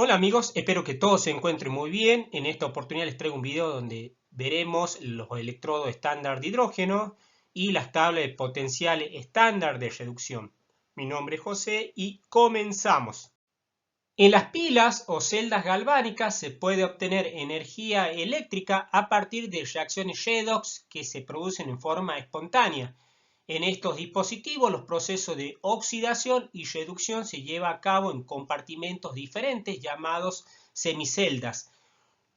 Hola amigos, espero que todos se encuentren muy bien. En esta oportunidad les traigo un video donde veremos los electrodos estándar de hidrógeno y las tablas de potenciales estándar de reducción. Mi nombre es José y comenzamos. En las pilas o celdas galvánicas se puede obtener energía eléctrica a partir de reacciones redox que se producen en forma espontánea. En estos dispositivos, los procesos de oxidación y reducción se llevan a cabo en compartimentos diferentes llamados semiceldas.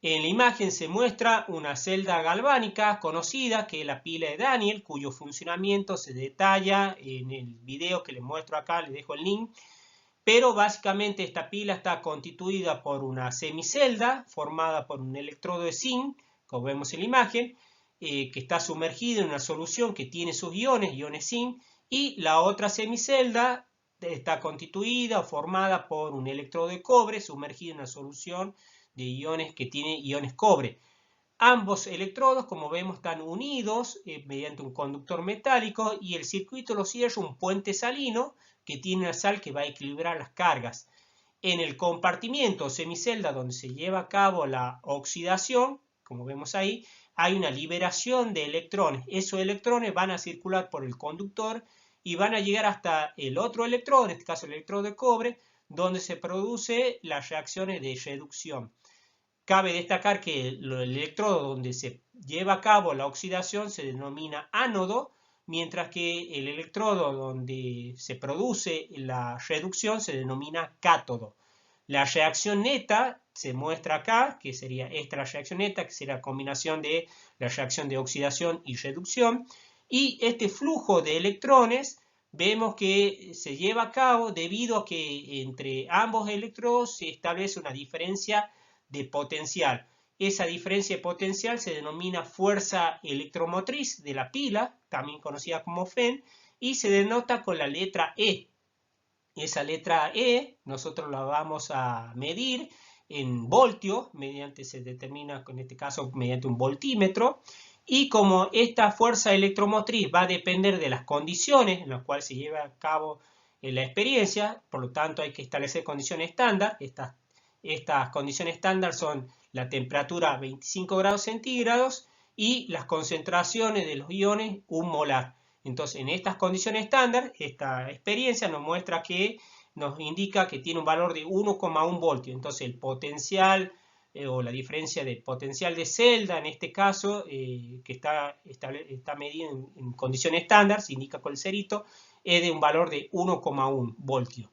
En la imagen se muestra una celda galvánica conocida que es la pila de Daniel, cuyo funcionamiento se detalla en el video que les muestro acá, les dejo el link. Pero básicamente esta pila está constituida por una semicelda formada por un electrodo de zinc, como vemos en la imagen, que está sumergida en una solución que tiene sus iones zinc, y la otra semicelda está constituida o formada por un electrodo de cobre sumergido en una solución de iones que tiene iones cobre. Ambos electrodos, como vemos, están unidos mediante un conductor metálico y el circuito lo cierra un puente salino que tiene una sal que va a equilibrar las cargas. En el compartimiento semicelda donde se lleva a cabo la oxidación, como vemos ahí, hay una liberación de electrones. Esos electrones van a circular por el conductor y van a llegar hasta el otro electrodo, en este caso el electrodo de cobre, donde se producen las reacciones de reducción. Cabe destacar que el electrodo donde se lleva a cabo la oxidación se denomina ánodo, mientras que el electrodo donde se produce la reducción se denomina cátodo. La reacción neta se muestra acá, que sería esta la reacción neta, que sería la combinación de la reacción de oxidación y reducción. Y este flujo de electrones vemos que se lleva a cabo debido a que entre ambos electrodos se establece una diferencia de potencial. Esa diferencia de potencial se denomina fuerza electromotriz de la pila, también conocida como FEN, y se denota con la letra E. Esa letra E nosotros la vamos a medir en voltio, se determina en este caso mediante un voltímetro, y como esta fuerza electromotriz va a depender de las condiciones en las cuales se lleva a cabo la experiencia, por lo tanto hay que establecer condiciones estándar. Estas condiciones estándar son la temperatura a 25 grados centígrados y las concentraciones de los iones 1 molar. Entonces, en estas condiciones estándar, esta experiencia nos muestra que nos indica que tiene un valor de 1,1 voltios. Entonces, el potencial o la diferencia de potencial de celda, en este caso, que está medido en condiciones estándar, se indica con el cerito, es de un valor de 1,1 voltios.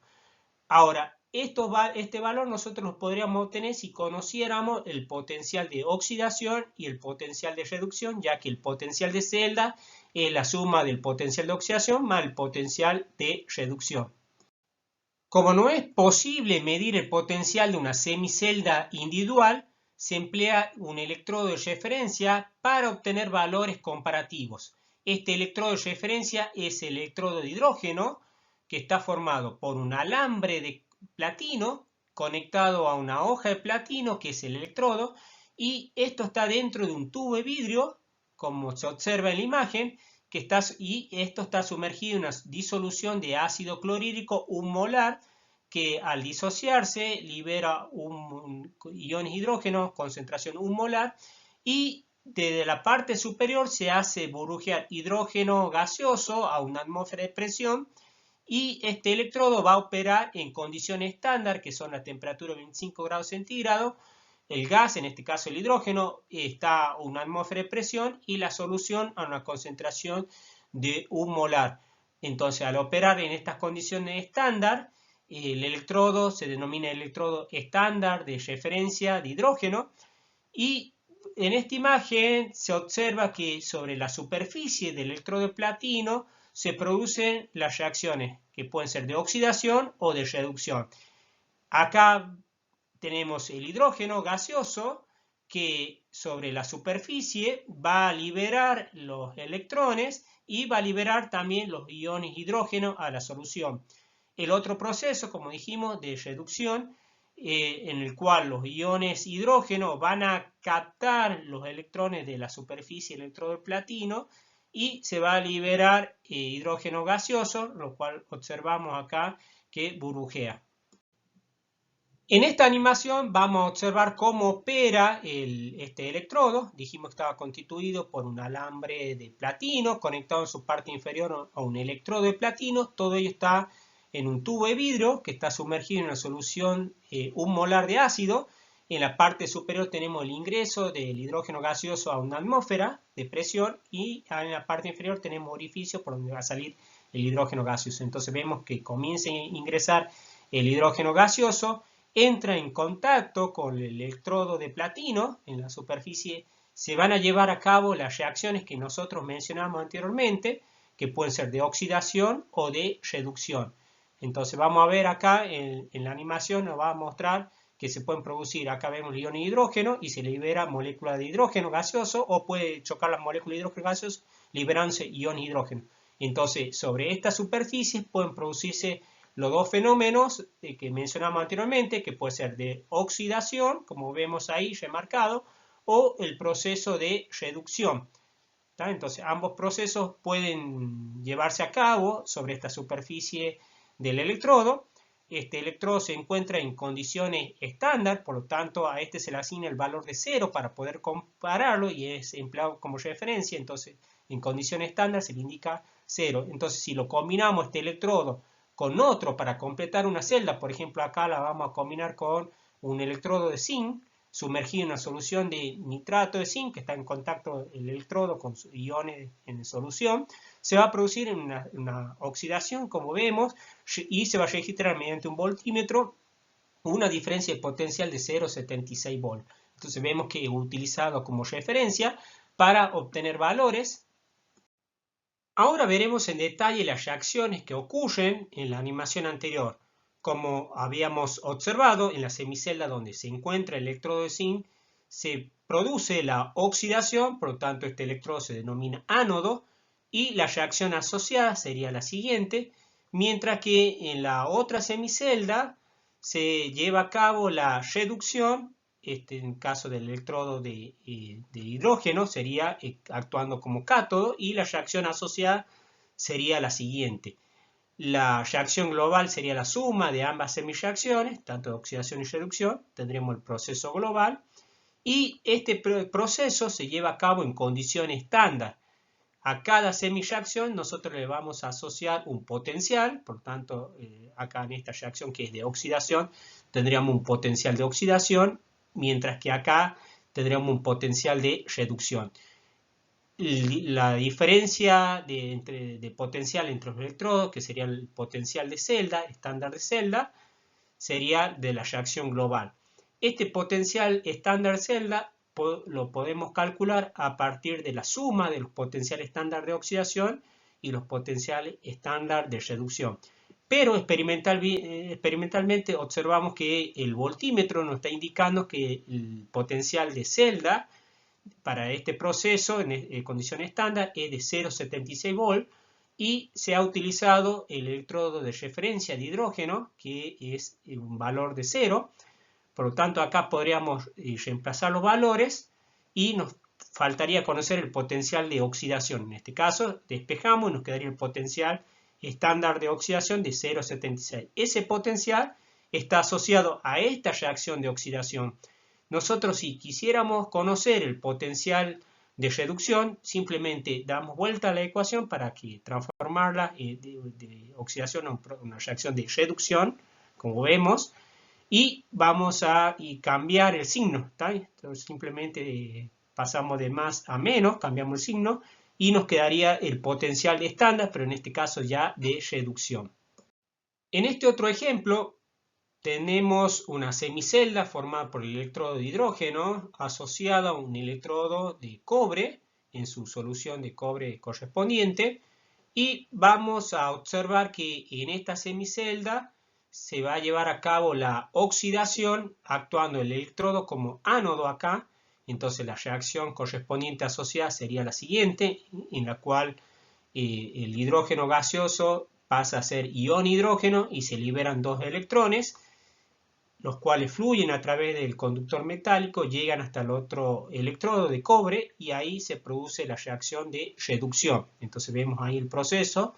Ahora, este valor nosotros lo podríamos obtener si conociéramos el potencial de oxidación y el potencial de reducción, ya que el potencial de celda es la suma del potencial de oxidación más el potencial de reducción. Como no es posible medir el potencial de una semicelda individual, se emplea un electrodo de referencia para obtener valores comparativos. Este electrodo de referencia es el electrodo de hidrógeno, que está formado por un alambre de platino conectado a una hoja de platino, que es el electrodo, y esto está dentro de un tubo de vidrio, como se observa en la imagen, y esto está sumergido en una disolución de ácido clorhídrico 1 molar, que al disociarse libera iones hidrógeno, concentración 1 molar, y desde la parte superior se hace burujear hidrógeno gaseoso a una atmósfera de presión, y este electrodo va a operar en condiciones estándar, que son la temperatura de 25 grados centígrados. El gas, en este caso el hidrógeno, está a una atmósfera de presión y la solución a una concentración de 1 molar. Entonces, al operar en estas condiciones estándar, el electrodo se denomina electrodo estándar de referencia de hidrógeno, y en esta imagen se observa que sobre la superficie del electrodo de platino se producen las reacciones que pueden ser de oxidación o de reducción. Acá tenemos el hidrógeno gaseoso que sobre la superficie va a liberar los electrones y va a liberar también los iones hidrógeno a la solución. El otro proceso, como dijimos, de reducción, en el cual los iones hidrógeno van a captar los electrones de la superficie del electrodo de platino y se va a liberar hidrógeno gaseoso, lo cual observamos acá que burbujea. En esta animación vamos a observar cómo opera este electrodo. Dijimos que estaba constituido por un alambre de platino conectado en su parte inferior a un electrodo de platino. Todo ello está en un tubo de vidrio que está sumergido en una solución 1 molar de ácido. En la parte superior tenemos el ingreso del hidrógeno gaseoso a una atmósfera de presión y en la parte inferior tenemos orificios por donde va a salir el hidrógeno gaseoso. Entonces vemos que comienza a ingresar el hidrógeno gaseoso, entra en contacto con el electrodo de platino en la superficie, se van a llevar a cabo las reacciones que nosotros mencionamos anteriormente, que pueden ser de oxidación o de reducción. Entonces vamos a ver acá en la animación, nos va a mostrar que se pueden producir, acá vemos el ion de hidrógeno y se libera molécula de hidrógeno gaseoso, o puede chocar las moléculas de hidrógeno gaseoso liberándose ion de hidrógeno. Entonces sobre esta superficie pueden producirse los dos fenómenos que mencionamos anteriormente, que puede ser de oxidación, como vemos ahí remarcado, o el proceso de reducción. ¿Tá? Entonces ambos procesos pueden llevarse a cabo sobre esta superficie del electrodo. Este electrodo se encuentra en condiciones estándar, por lo tanto a este se le asigna el valor de 0 para poder compararlo y es empleado como referencia. Entonces en condiciones estándar se le indica 0. Entonces si lo combinamos este electrodo con otro para completar una celda, por ejemplo acá la vamos a combinar con un electrodo de zinc sumergido en una solución de nitrato de zinc, que está en contacto el electrodo con sus iones en solución, se va a producir una oxidación, como vemos, y se va a registrar mediante un voltímetro una diferencia de potencial de 0,76 volt. Entonces vemos que es utilizado como referencia para obtener valores. Ahora veremos en detalle las reacciones que ocurren en la animación anterior. Como habíamos observado, en la semicelda donde se encuentra el electrodo de zinc, se produce la oxidación, por lo tanto este electrodo se denomina ánodo, y la reacción asociada sería la siguiente, mientras que en la otra semicelda se lleva a cabo la reducción. En el caso del electrodo de hidrógeno sería actuando como cátodo, y la reacción asociada sería la siguiente. La reacción global sería la suma de ambas semireacciones, tanto de oxidación y reducción, tendremos el proceso global, y este proceso se lleva a cabo en condiciones estándar. A cada semireacción nosotros le vamos a asociar un potencial, por tanto acá en esta reacción que es de oxidación tendríamos un potencial de oxidación, mientras que acá tendríamos un potencial de reducción. La diferencia de potencial entre los electrodos, que sería el potencial de celda, estándar de celda, sería de la reacción global. Este potencial estándar de celda lo podemos calcular a partir de la suma de los potenciales estándar de oxidación y los potenciales estándar de reducción. Pero experimentalmente observamos que el voltímetro nos está indicando que el potencial de celda para este proceso en condiciones estándar es de 0,76 volt y se ha utilizado el electrodo de referencia de hidrógeno, que es un valor de 0. Por lo tanto acá podríamos reemplazar los valores y nos faltaría conocer el potencial de oxidación. En este caso despejamos y nos quedaría el potencial estándar de oxidación de 0,76. Ese potencial está asociado a esta reacción de oxidación. Nosotros si quisiéramos conocer el potencial de reducción, simplemente damos vuelta a la ecuación para que transformarla de oxidación a una reacción de reducción, como vemos, y vamos a cambiar el signo. ¿tá? Entonces simplemente pasamos de más a menos, cambiamos el signo y nos quedaría el potencial estándar, pero en este caso ya de reducción. En este otro ejemplo tenemos una semicelda formada por el electrodo de hidrógeno asociado a un electrodo de cobre en su solución de cobre correspondiente, y vamos a observar que en esta semicelda se va a llevar a cabo la oxidación actuando el electrodo como ánodo acá. Entonces la reacción correspondiente asociada sería la siguiente, en la cual el hidrógeno gaseoso pasa a ser ion hidrógeno y se liberan dos electrones, los cuales fluyen a través del conductor metálico, llegan hasta el otro electrodo de cobre y ahí se produce la reacción de reducción. Entonces vemos ahí el proceso.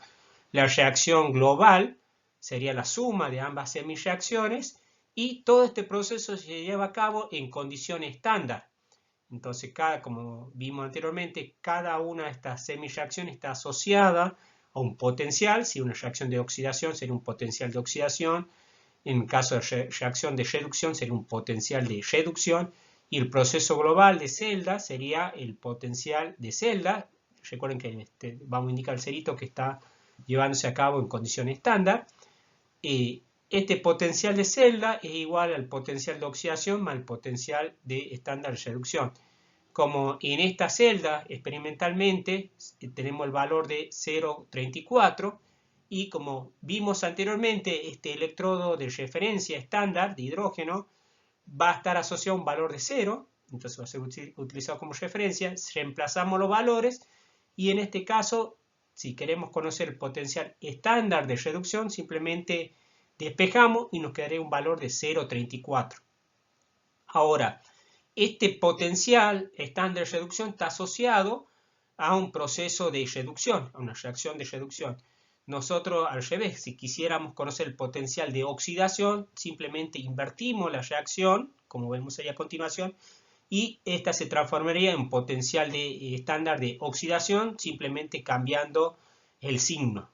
La reacción global sería la suma de ambas semireacciones Y todo este proceso se lleva a cabo en condiciones estándar. Entonces, como vimos anteriormente, cada una de estas semireacciones está asociada a un potencial. Si una reacción de oxidación sería un potencial de oxidación, en caso de reacción de reducción sería un potencial de reducción, y el proceso global de celda sería el potencial de celda. Recuerden que vamos a indicar el cerito que está llevándose a cabo en condiciones estándar. Este potencial de celda es igual al potencial de oxidación más el potencial de estándar de reducción. Como en esta celda experimentalmente tenemos el valor de 0,34, y como vimos anteriormente, este electrodo de referencia estándar de hidrógeno va a estar asociado a un valor de 0, entonces va a ser utilizado como referencia. Reemplazamos los valores y en este caso, si queremos conocer el potencial estándar de reducción, simplemente despejamos y nos quedaría un valor de 0,34. Ahora, este potencial estándar de reducción está asociado a un proceso de reducción, a una reacción de reducción. Nosotros, al revés, si quisiéramos conocer el potencial de oxidación, simplemente invertimos la reacción, como vemos ahí a continuación, y esta se transformaría en potencial de estándar de oxidación, simplemente cambiando el signo.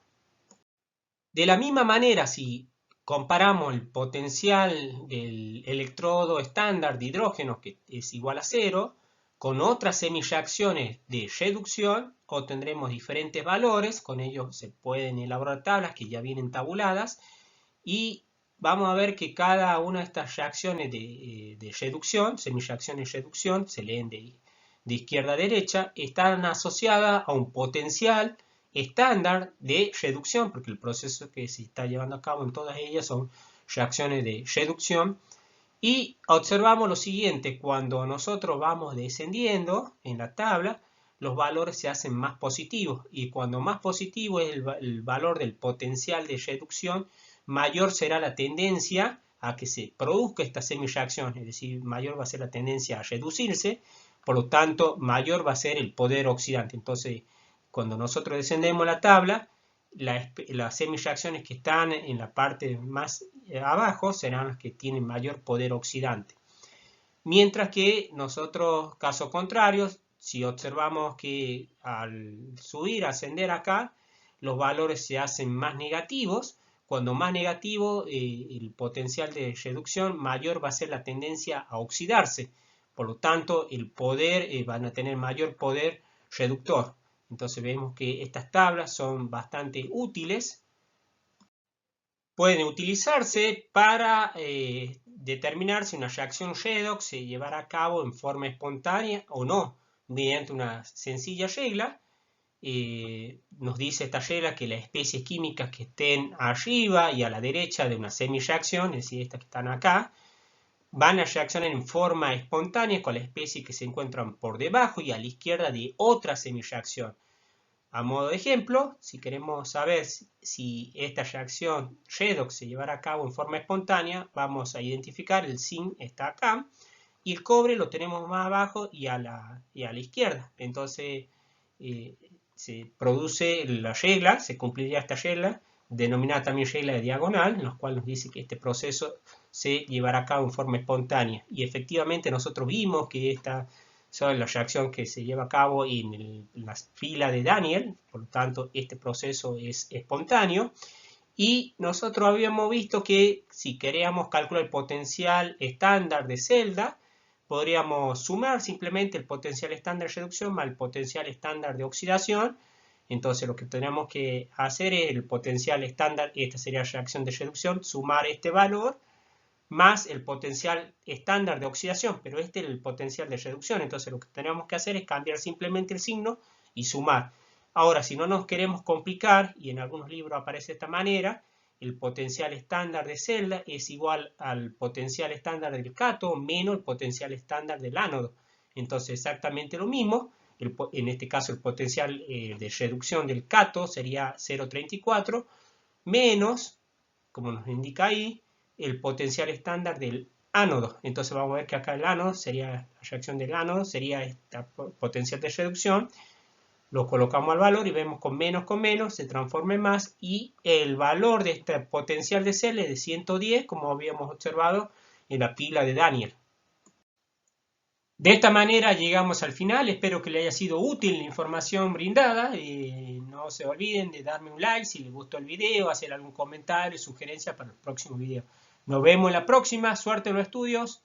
De la misma manera, si comparamos el potencial del electrodo estándar de hidrógeno, que es igual a 0, con otras semireacciones de reducción, obtendremos diferentes valores. Con ellos se pueden elaborar tablas que ya vienen tabuladas, y vamos a ver que cada una de estas reacciones de reducción, semireacciones de reducción, se leen de izquierda a derecha, están asociadas a un potencial estándar de reducción, porque el proceso que se está llevando a cabo en todas ellas son reacciones de reducción. Y observamos lo siguiente: cuando nosotros vamos descendiendo en la tabla, los valores se hacen más positivos, y cuando más positivo es el valor del potencial de reducción, mayor será la tendencia a que se produzca esta semireacción, es decir, mayor va a ser la tendencia a reducirse, por lo tanto, mayor va a ser el poder oxidante. Entonces, cuando nosotros descendemos la tabla, las semireacciones que están en la parte más abajo serán las que tienen mayor poder oxidante. Mientras que nosotros, caso contrario, si observamos que al subir, ascender acá, los valores se hacen más negativos. Cuando más negativo el potencial de reducción, mayor va a ser la tendencia a oxidarse. Por lo tanto, el poder van a tener mayor poder reductor. Entonces vemos que estas tablas son bastante útiles. Pueden utilizarse para determinar si una reacción redox se llevará a cabo en forma espontánea o no, mediante una sencilla regla. Nos dice esta regla que las especies químicas que estén arriba y a la derecha de una semireacción, es decir, estas que están acá, van a reaccionar en forma espontánea con las especies que se encuentran por debajo y a la izquierda de otra semireacción. A modo de ejemplo, si queremos saber si esta reacción redox se llevará a cabo en forma espontánea, vamos a identificar el zinc está acá y el cobre lo tenemos más abajo y a la izquierda. Entonces se produce la regla, se cumpliría esta regla, denominada también regla de diagonal, en la cual nos dice que este proceso se llevará a cabo en forma espontánea. Y efectivamente nosotros vimos que esta es la reacción que se lleva a cabo en la fila de Daniel, por lo tanto este proceso es espontáneo. Y nosotros habíamos visto que si queríamos calcular el potencial estándar de celda, podríamos sumar simplemente el potencial estándar de reducción más el potencial estándar de oxidación. Entonces lo que tenemos que hacer es el potencial estándar, esta sería la reacción de reducción, sumar este valor más el potencial estándar de oxidación, pero este es el potencial de reducción. Entonces lo que tenemos que hacer es cambiar simplemente el signo y sumar. Ahora, si no nos queremos complicar, y en algunos libros aparece de esta manera, el potencial estándar de celda es igual al potencial estándar del cátodo menos el potencial estándar del ánodo. Entonces exactamente lo mismo. En este caso el potencial de reducción del cátodo sería 0,34 menos, como nos indica ahí, el potencial estándar del ánodo. Entonces vamos a ver que acá el ánodo sería, la reacción del ánodo sería esta potencial de reducción, Lo colocamos al valor y vemos con menos se transforma en más y el valor de este potencial de cel es de 110, como habíamos observado en la pila de Daniel. De esta manera llegamos al final, espero que les haya sido útil la información brindada. No se olviden de darme un like si les gustó el video, hacer algún comentario, sugerencia para el próximo video. Nos vemos en la próxima, suerte en los estudios.